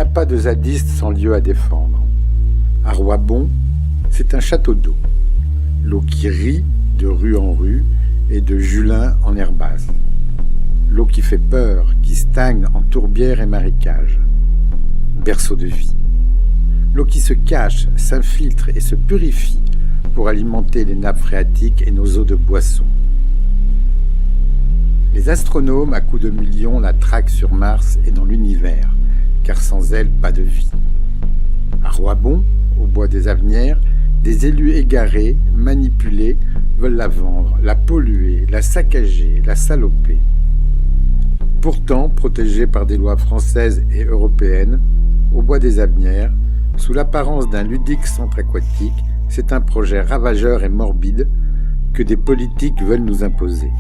a pas de zadiste sans lieu à défendre. À Roibon, c'est un château d'eau. L'eau qui rit de rue en rue et de Julin en herbasse. L'eau qui fait peur, qui stagne en tourbières et marécages. Berceau de vie. L'eau qui se cache, s'infiltre et se purifie pour alimenter les nappes phréatiques et nos eaux de boisson. Les astronomes à coups de millions la traquent sur Mars et dans l'univers, car sans elle, pas de vie. À Roibon, au bois des Avenières, des élus égarés, manipulés, veulent la vendre, la polluer, la saccager, la saloper. Pourtant, protégée par des lois françaises et européennes, au bois des Avenières, sous l'apparence d'un ludique centre aquatique, c'est un projet ravageur et morbide que des politiques veulent nous imposer.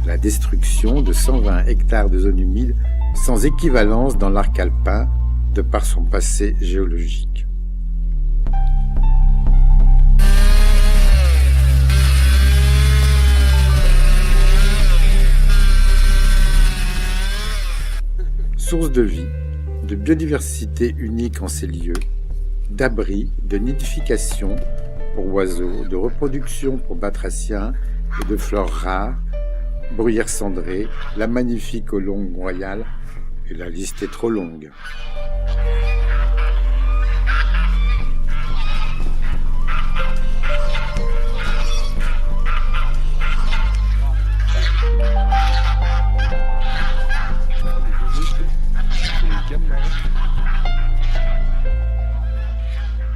La destruction de 120 hectares de zones humides sans équivalence dans l'arc alpin de par son passé géologique. Source de vie, de biodiversité unique en ces lieux, d'abri, de nidification pour oiseaux, de reproduction pour batraciens et de flore rares, bruyères cendrées, la magnifique Olongue royale, et la liste est trop longue.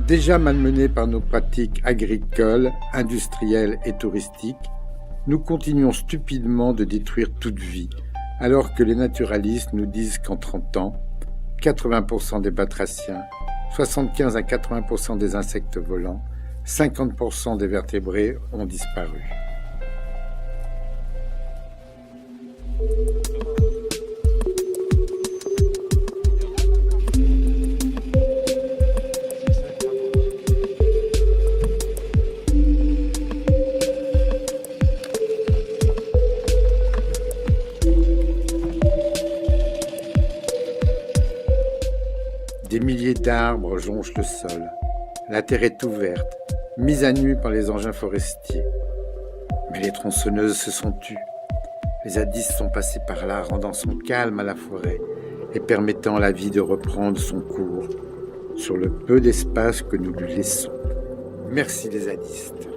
Déjà malmenés par nos pratiques agricoles, industrielles et touristiques, nous continuons stupidement de détruire toute vie, alors que les naturalistes nous disent qu'en 30 ans, 80% des batraciens, 75 à 80% des insectes volants, 50% des vertébrés ont disparu. Des milliers d'arbres jonchent le sol. La terre est ouverte, mise à nu par les engins forestiers. Mais les tronçonneuses se sont tues. Les zadistes sont passés par là, rendant son calme à la forêt et permettant à la vie de reprendre son cours sur le peu d'espace que nous lui laissons. Merci les zadistes.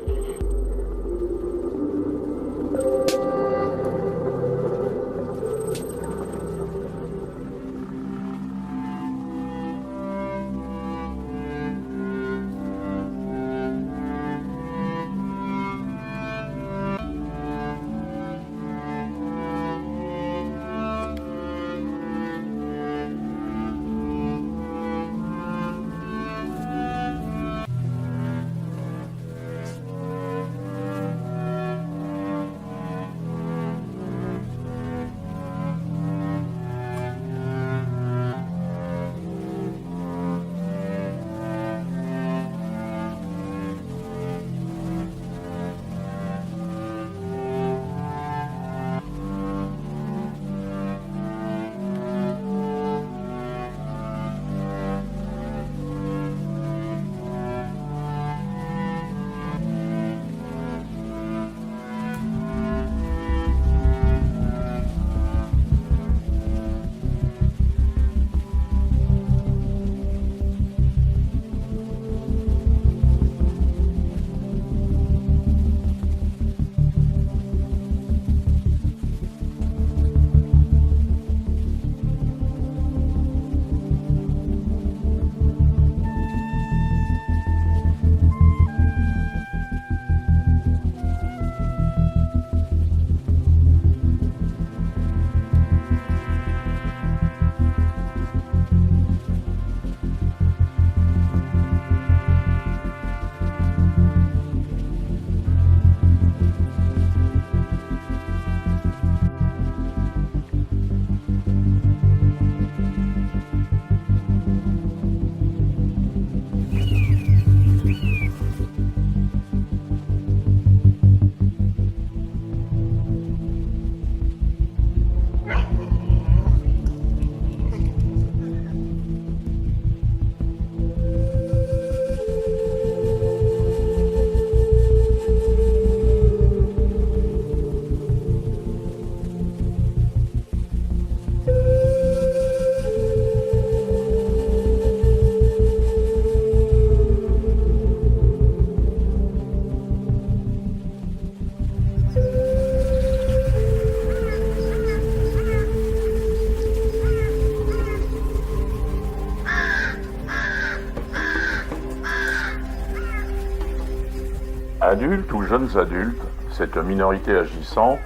Adultes ou jeunes adultes, cette minorité agissante,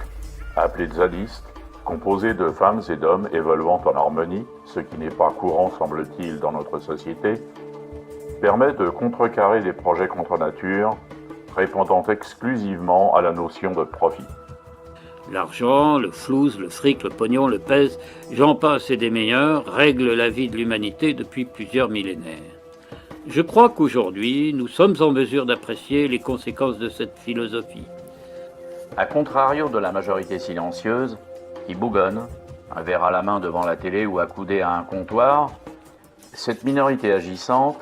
appelée zadistes, composée de femmes et d'hommes évoluant en harmonie, ce qui n'est pas courant semble-t-il dans notre société, permet de contrecarrer des projets contre nature, répondant exclusivement à la notion de profit. L'argent, le flouze, le fric, le pognon, le pèse, j'en passe et des meilleurs, règlent la vie de l'humanité depuis plusieurs millénaires. Je crois qu'aujourd'hui, nous sommes en mesure d'apprécier les conséquences de cette philosophie. A contrario de la majorité silencieuse, qui bougonne, un verre à la main devant la télé ou accoudé à un comptoir, cette minorité agissante,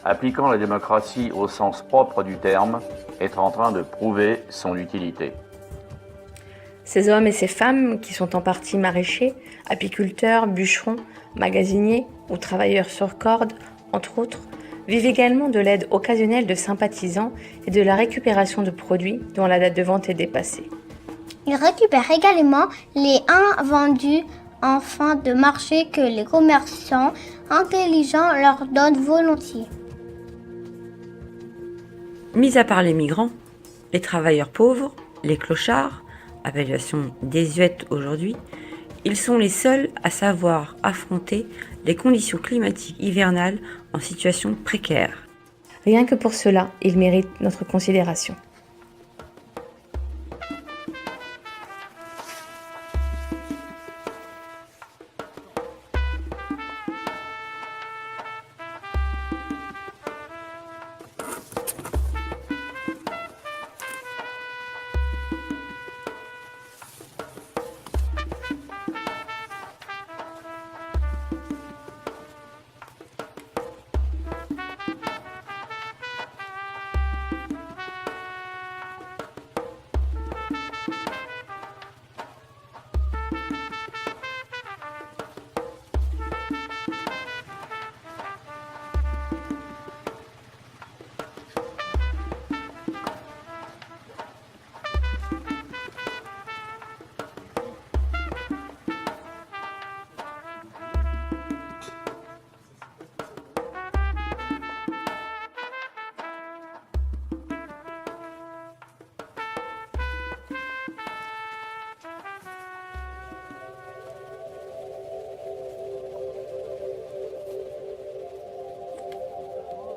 appliquant la démocratie au sens propre du terme, est en train de prouver son utilité. Ces hommes et ces femmes, qui sont en partie maraîchers, apiculteurs, bûcherons, magasiniers ou travailleurs sur corde, entre autres, vivent également de l'aide occasionnelle de sympathisants et de la récupération de produits dont la date de vente est dépassée. Ils récupèrent également les invendus en fin de marché que les commerçants intelligents leur donnent volontiers. Mis à part les migrants, les travailleurs pauvres, les clochards, appellation désuète aujourd'hui, ils sont les seuls à savoir affronter les conditions climatiques hivernales en situation précaire. Rien que pour cela, ils méritent notre considération.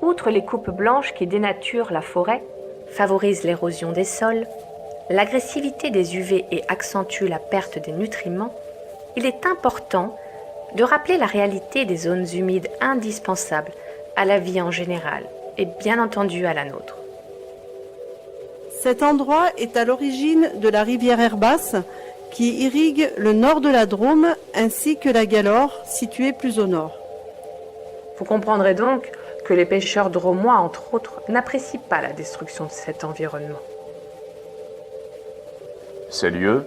Outre les coupes blanches qui dénaturent la forêt, favorisent l'érosion des sols, l'agressivité des UV et accentue la perte des nutriments, il est important de rappeler la réalité des zones humides indispensables à la vie en général et bien entendu à la nôtre. Cet endroit est à l'origine de la rivière Herbasse qui irrigue le nord de la Drôme ainsi que la Galore située plus au nord. Vous comprendrez donc que les pêcheurs drômois, entre autres, n'apprécient pas la destruction de cet environnement. Ces lieux,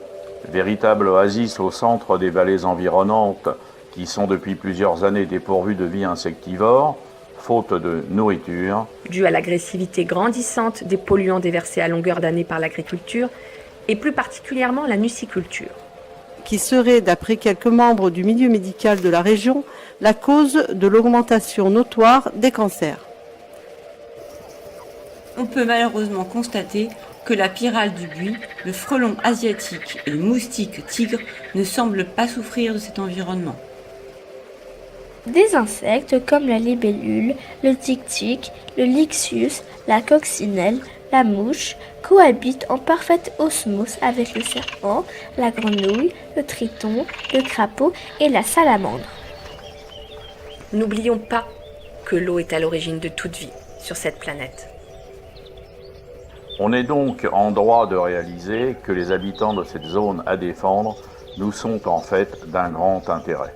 véritables oasis au centre des vallées environnantes qui sont depuis plusieurs années dépourvues de vie insectivore, faute de nourriture, due à l'agressivité grandissante des polluants déversés à longueur d'année par l'agriculture, et plus particulièrement la nuciculture, qui serait, d'après quelques membres du milieu médical de la région, la cause de l'augmentation notoire des cancers. On peut malheureusement constater que la pyrale du buis, le frelon asiatique et le moustique tigre ne semblent pas souffrir de cet environnement. Des insectes comme la libellule, le tic-tic, le lixus, la coccinelle, la mouche cohabitent en parfaite osmose avec le serpent, la grenouille, le triton, le crapaud et la salamandre. N'oublions pas que l'eau est à l'origine de toute vie sur cette planète. On est donc en droit de réaliser que les habitants de cette zone à défendre nous sont en fait d'un grand intérêt.